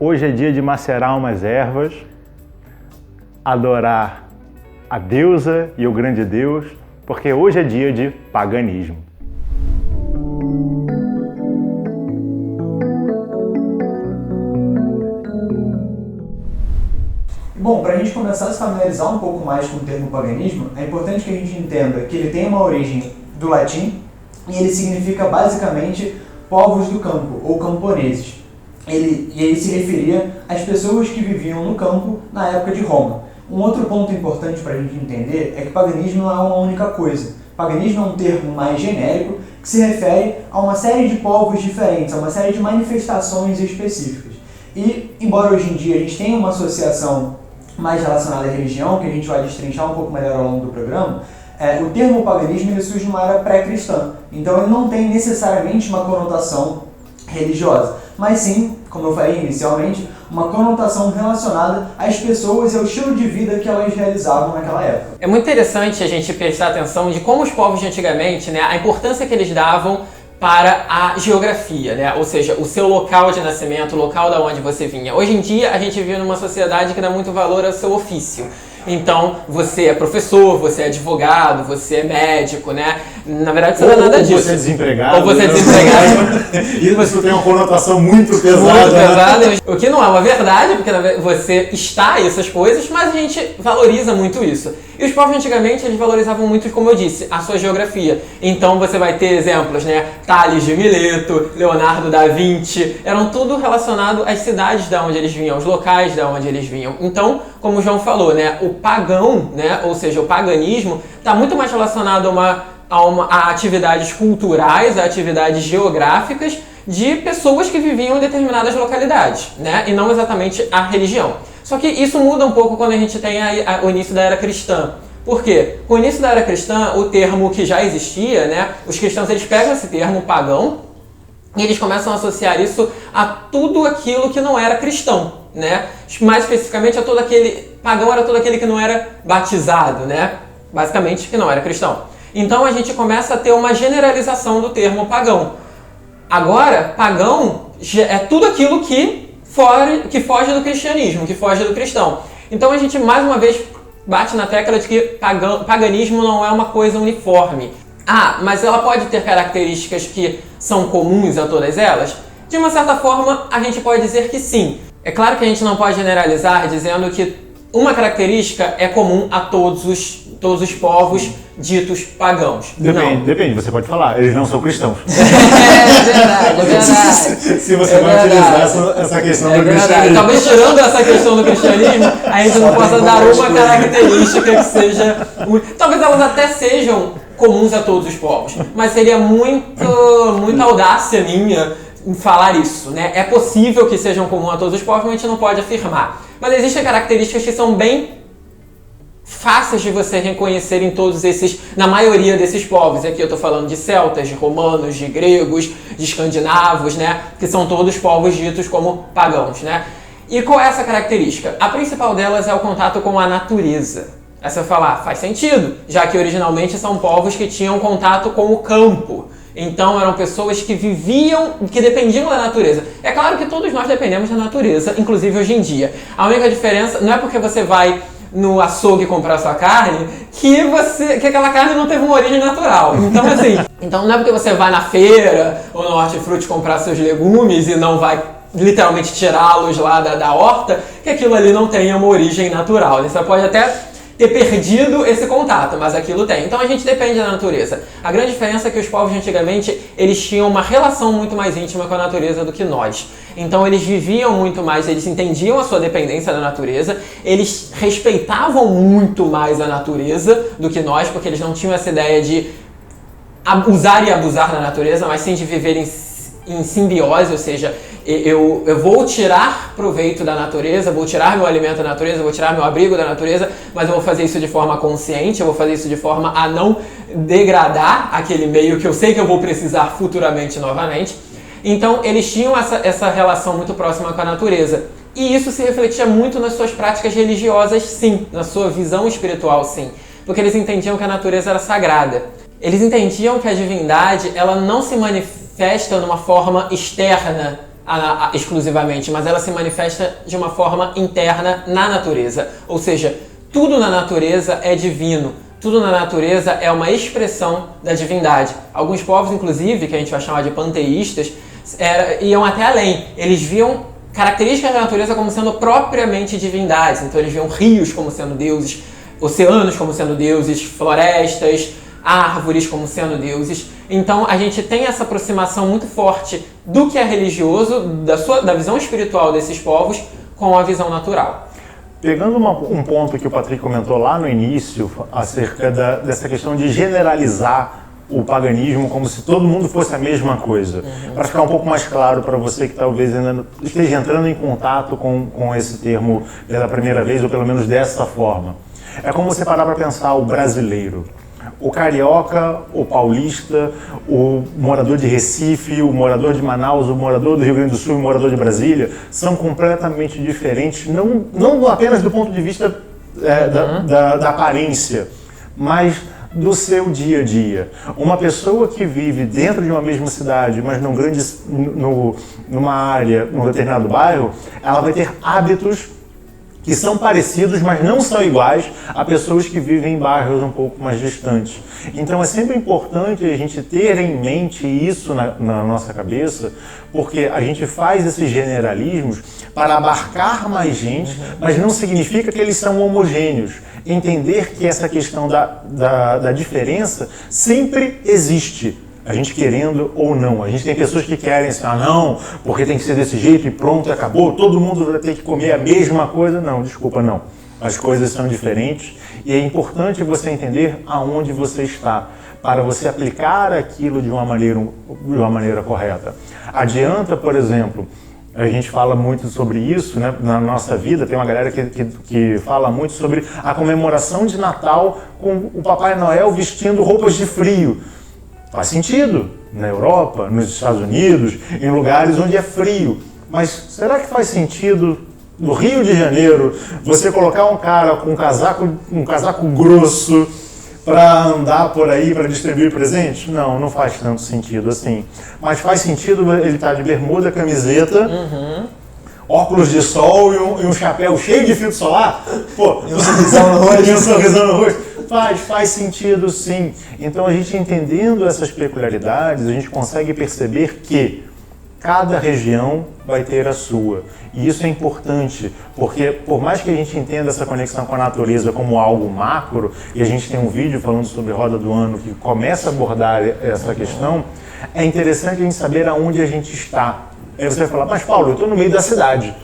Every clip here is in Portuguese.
Hoje é dia de macerar umas ervas, adorar a deusa e o grande Deus, porque hoje é dia de paganismo. Bom, para a gente começar a se familiarizar um pouco mais com o termo paganismo, é importante que a gente entenda que ele tem uma origem do latim e ele significa basicamente povos do campo, ou camponeses. Ele se referia às pessoas que viviam no campo na época de Roma. Um outro ponto importante para a gente entender é que paganismo não é uma única coisa. Paganismo é um termo mais genérico que se refere a uma série de povos diferentes, a uma série de manifestações específicas. E, embora hoje em dia a gente tenha uma associação mais relacionada à religião, que a gente vai destrinchar um pouco melhor ao longo do programa, o termo paganismo ele surge numa era pré-cristã. Então ele não tem necessariamente uma conotação religiosa, mas sim, como eu falei inicialmente, uma conotação relacionada às pessoas e ao estilo de vida que elas realizavam naquela época. É muito interessante a gente prestar atenção de como os povos de antigamente, né, a importância que eles davam para a geografia, né? Ou seja, o seu local de nascimento, o local da onde você vinha. Hoje em dia, a gente vive numa sociedade que dá muito valor ao seu ofício. Então, você é professor, você é advogado, você é médico, né? Na verdade, você não é nada disso. Ou você é desempregado. Ou você é desempregado. Isso tem uma conotação muito pesada. Muito pesada. Né? O que não é uma verdade, porque você está essas coisas, mas a gente valoriza muito isso. E os povos antigamente, eles valorizavam muito, como eu disse, a sua geografia. Então, você vai ter exemplos, né? Tales de Mileto, Leonardo da Vinci, eram tudo relacionado às cidades da onde eles vinham, aos locais da onde eles vinham. Então, como o João falou, né? O pagão, né? Ou seja, o paganismo, está muito mais relacionado a atividades culturais, a atividades geográficas de pessoas que viviam em determinadas localidades, né? E não exatamente a religião. Só que isso muda um pouco quando a gente tem o início da era cristã. Por quê? Com o início da era cristã, o termo que já existia, né? Os cristãos eles pegam esse termo pagão e eles começam a associar isso a tudo aquilo que não era cristão, né? Mais especificamente, a todo aquele pagão era todo aquele que não era batizado, né? Basicamente, que não era cristão. Então a gente começa a ter uma generalização do termo pagão. Agora, pagão é tudo aquilo que foge do cristianismo, que foge do cristão. Então a gente mais uma vez bate na tecla de que paganismo não é uma coisa uniforme. Ah, mas ela pode ter características que são comuns a todas elas? De uma certa forma, a gente pode dizer que sim. É claro que a gente não pode generalizar dizendo que uma característica é comum a todos os povos ditos pagãos. Depende, você pode falar, eles não são cristãos. É verdade. Se você vai utilizar essa questão do cristianismo. Talvez tirando essa questão do cristianismo, a gente não possa dar uma característica que seja... Talvez elas até sejam comuns a todos os povos, mas seria muita audácia minha em falar isso, né? É possível que sejam comuns a todos os povos, mas a gente não pode afirmar. Mas existem características que são bem fáceis de você reconhecer na maioria desses povos. Aqui eu estou falando de celtas, de romanos, de gregos, de escandinavos, né? Que são todos povos ditos como pagãos, né? E qual é essa característica? A principal delas é o contato com a natureza. Aí você vai falar, faz sentido, já que originalmente são povos que tinham contato com o campo. Então eram pessoas que dependiam da natureza. É claro que todos nós dependemos da natureza, inclusive hoje em dia. A única diferença não é porque você vai no açougue comprar sua carne que aquela carne não teve uma origem natural. Então então não é porque você vai na feira ou no hortifruti comprar seus legumes e não vai literalmente tirá-los lá da horta, que aquilo ali não tenha uma origem natural. Você pode até ter perdido esse contato, mas aquilo tem. Então a gente depende da natureza. A grande diferença é que os povos de antigamente, eles tinham uma relação muito mais íntima com a natureza do que nós. Então eles viviam muito mais, eles entendiam a sua dependência da natureza, eles respeitavam muito mais a natureza do que nós, porque eles não tinham essa ideia de usar e abusar da natureza, mas sim de viver em simbiose, ou seja, eu vou tirar proveito da natureza, vou tirar meu alimento da natureza, vou tirar meu abrigo da natureza, mas eu vou fazer isso de forma consciente, eu vou fazer isso de forma a não degradar aquele meio que eu sei que eu vou precisar futuramente novamente. Então eles tinham essa relação muito próxima com a natureza. E isso se refletia muito nas suas práticas religiosas, sim, na sua visão espiritual, sim. Porque eles entendiam que a natureza era sagrada. Eles entendiam que a divindade ela não se manifesta numa forma externa exclusivamente, mas ela se manifesta de uma forma interna na natureza. Ou seja, tudo na natureza é divino. Tudo na natureza é uma expressão da divindade. Alguns povos, inclusive, que a gente vai chamar de panteístas, iam até além. Eles viam características da natureza como sendo propriamente divindades. Então eles viam rios como sendo deuses, oceanos como sendo deuses, florestas, árvores como sendo deuses. Então a gente tem essa aproximação muito forte do que é religioso, da visão espiritual desses povos, com a visão natural. Pegando um ponto que o Patrick comentou lá no início, acerca dessa questão de generalizar o paganismo como se todo mundo fosse a mesma coisa. Para ficar um pouco mais claro para você que talvez ainda esteja entrando em contato com esse termo pela primeira vez, ou pelo menos dessa forma. É como você parar para pensar o brasileiro. O carioca, o paulista, o morador de Recife, o morador de Manaus, o morador do Rio Grande do Sul e o morador de Brasília são completamente diferentes, não apenas do ponto de vista da aparência, mas do seu dia a dia. Uma pessoa que vive dentro de uma mesma cidade, mas numa área, num determinado bairro, ela vai ter hábitos que são parecidos, mas não são iguais a pessoas que vivem em bairros um pouco mais distantes. Então é sempre importante a gente ter em mente isso na nossa cabeça, porque a gente faz esses generalismos para abarcar mais gente, mas não significa que eles são homogêneos. Entender que essa questão da diferença sempre existe. A gente querendo ou não. A gente tem pessoas que querem assim, não, porque tem que ser desse jeito e pronto, acabou, todo mundo vai ter que comer a mesma coisa. Não, desculpa, não. As coisas são diferentes e é importante você entender aonde você está, para você aplicar aquilo de uma maneira correta. Adianta, por exemplo, a gente fala muito sobre isso, né, na nossa vida, tem uma galera que fala muito sobre a comemoração de Natal com o Papai Noel vestindo roupas de frio. Faz sentido na Europa, nos Estados Unidos, em lugares onde é frio. Mas será que faz sentido no Rio de Janeiro você colocar um cara com um casaco grosso para andar por aí, para distribuir presentes? Não faz tanto sentido assim. Mas faz sentido ele estar de bermuda, camiseta, óculos de sol e um chapéu cheio de filtro solar? Pô, E um sorrisão no rosto. Faz sentido sim. Então a gente entendendo essas peculiaridades, a gente consegue perceber que cada região vai ter a sua. E isso é importante, porque por mais que a gente entenda essa conexão com a natureza como algo macro, e a gente tem um vídeo falando sobre Roda do Ano que começa a abordar essa questão, é interessante a gente saber aonde a gente está. Aí você vai falar, mas Paulo, eu estou no meio da cidade.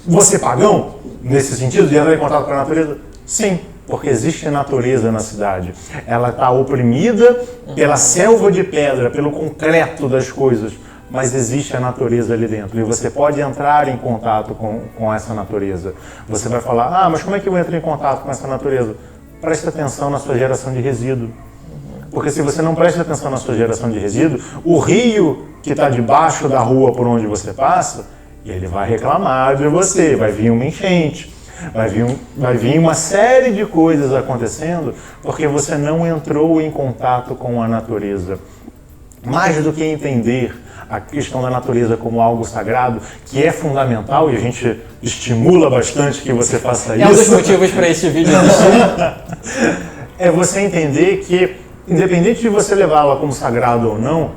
Você é pagão? Nesse sentido, de entrar em contato com a natureza? Sim. Porque existe natureza na cidade. Ela está oprimida pela selva de pedra, pelo concreto das coisas, mas existe a natureza ali dentro. E você pode entrar em contato com essa natureza. Você vai falar, mas como é que eu entro em contato com essa natureza? Preste atenção na sua geração de resíduo. Porque se você não presta atenção na sua geração de resíduo, o rio que está debaixo da rua por onde você passa, ele vai reclamar de você, vai vir uma enchente. Vai vir uma série de coisas acontecendo porque você não entrou em contato com a natureza. Mais do que entender a questão da natureza como algo sagrado, que é fundamental e a gente estimula bastante que você faça isso. É um dos motivos para este vídeo existir. É você entender que, independente de você levá-la como sagrado ou não,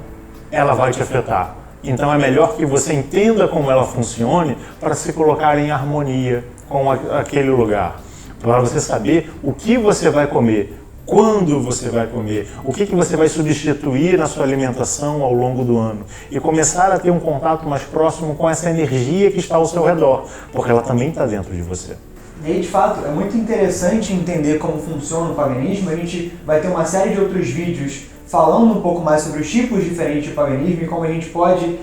ela vai te afetar. Então é melhor que você entenda como ela funcione para se colocar em harmonia com aquele lugar, para você saber o que você vai comer, quando você vai comer, o que você vai substituir na sua alimentação ao longo do ano e começar a ter um contato mais próximo com essa energia que está ao seu redor, porque ela também está dentro de você. E aí, de fato, é muito interessante entender como funciona o paganismo. A gente vai ter uma série de outros vídeos falando um pouco mais sobre os tipos diferentes de paganismo e como a gente pode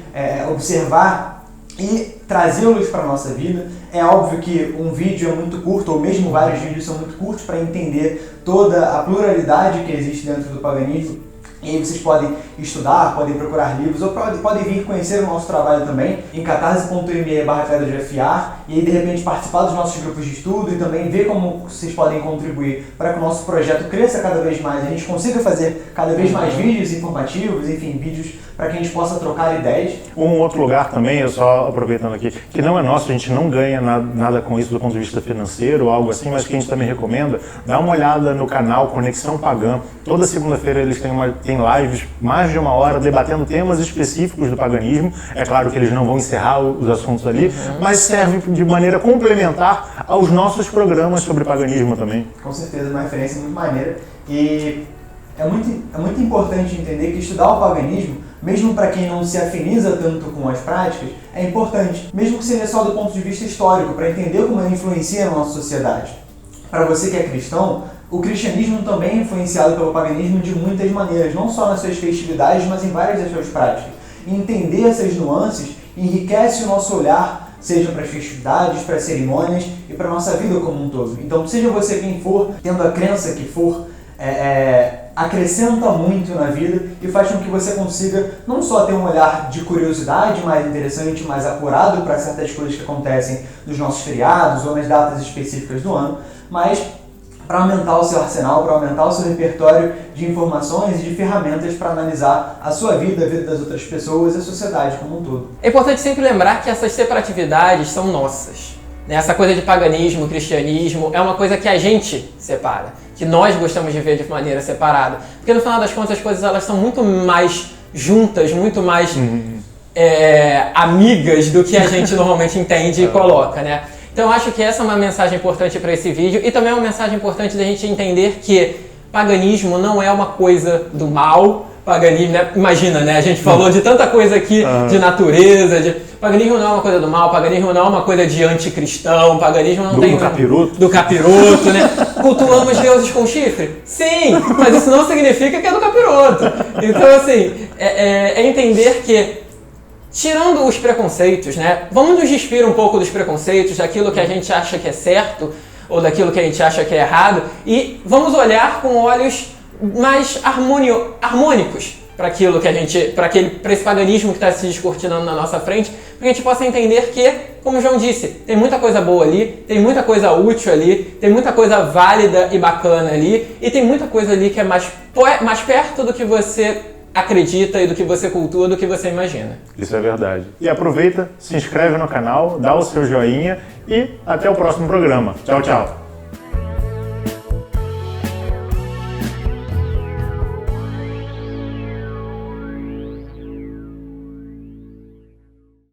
observar e trazê-los para a nossa vida. É óbvio que um vídeo é muito curto, ou mesmo vários vídeos são muito curtos para entender toda a pluralidade que existe dentro do paganismo. E aí vocês podem estudar, podem procurar livros, ou podem vir conhecer o nosso trabalho também em catarse.me/pedra-de-afiar, e aí de repente participar dos nossos grupos de estudo e também ver como vocês podem contribuir para que o nosso projeto cresça cada vez mais, a gente consiga fazer cada vez mais vídeos informativos, enfim, vídeos para que a gente possa trocar ideias. Um outro lugar também, eu só aproveitando aqui, que não é nosso, a gente não ganha nada com isso do ponto de vista financeiro ou algo assim, mas que a gente também recomenda, dá uma olhada no canal Conexão Pagã. Toda segunda-feira eles têm lives, mais de 1 hora, debatendo temas específicos do paganismo. É claro que eles não vão encerrar os assuntos ali, mas serve de maneira complementar aos nossos programas sobre paganismo também. Com certeza, uma referência muito maneira. E é muito importante entender que estudar o paganismo, mesmo para quem não se afiniza tanto com as práticas, é importante, mesmo que seja só do ponto de vista histórico, para entender como ele influencia na nossa sociedade. Para você que é cristão, o cristianismo também é influenciado pelo paganismo de muitas maneiras, não só nas suas festividades, mas em várias das suas práticas. E entender essas nuances enriquece o nosso olhar, seja para as festividades, para as cerimônias e para a nossa vida como um todo. Então, seja você quem for, tendo a crença que for, acrescenta muito na vida e faz com que você consiga não só ter um olhar de curiosidade mais interessante, mais apurado para certas coisas que acontecem nos nossos feriados ou nas datas específicas do ano, mas para aumentar o seu arsenal, para aumentar o seu repertório de informações e de ferramentas para analisar a sua vida, a vida das outras pessoas e a sociedade como um todo. É importante sempre lembrar que essas separatividades são nossas. Essa coisa de paganismo, cristianismo, é uma coisa que a gente separa, que nós gostamos de ver de maneira separada. Porque no final das contas as coisas elas são muito mais juntas, muito mais amigas do que a gente normalmente entende e coloca, né? Então eu acho que essa é uma mensagem importante para esse vídeo e também é uma mensagem importante da gente entender que paganismo não é uma coisa do mal. Paganismo, né? Imagina, né? A gente falou de tanta coisa aqui, de natureza, paganismo não é uma coisa do mal, paganismo não é uma coisa de anticristão, paganismo não tem... Do capiroto, né? Cultuamos deuses com chifre? Sim, mas isso não significa que é do capiroto. Então, assim, é entender que, tirando os preconceitos, né? Vamos nos despir um pouco dos preconceitos, daquilo que a gente acha que é certo, ou daquilo que a gente acha que é errado, e vamos olhar com olhos mais harmônicos para aquilo que para esse paganismo que está se descortinando na nossa frente, para que a gente possa entender que, como o João disse, tem muita coisa boa ali, tem muita coisa útil ali, tem muita coisa válida e bacana ali, e tem muita coisa ali que é mais perto do que você acredita e do que você cultua, do que você imagina. Isso é verdade. E aproveita, se inscreve no canal, dá o seu joinha e até o próximo programa. Tchau, tchau.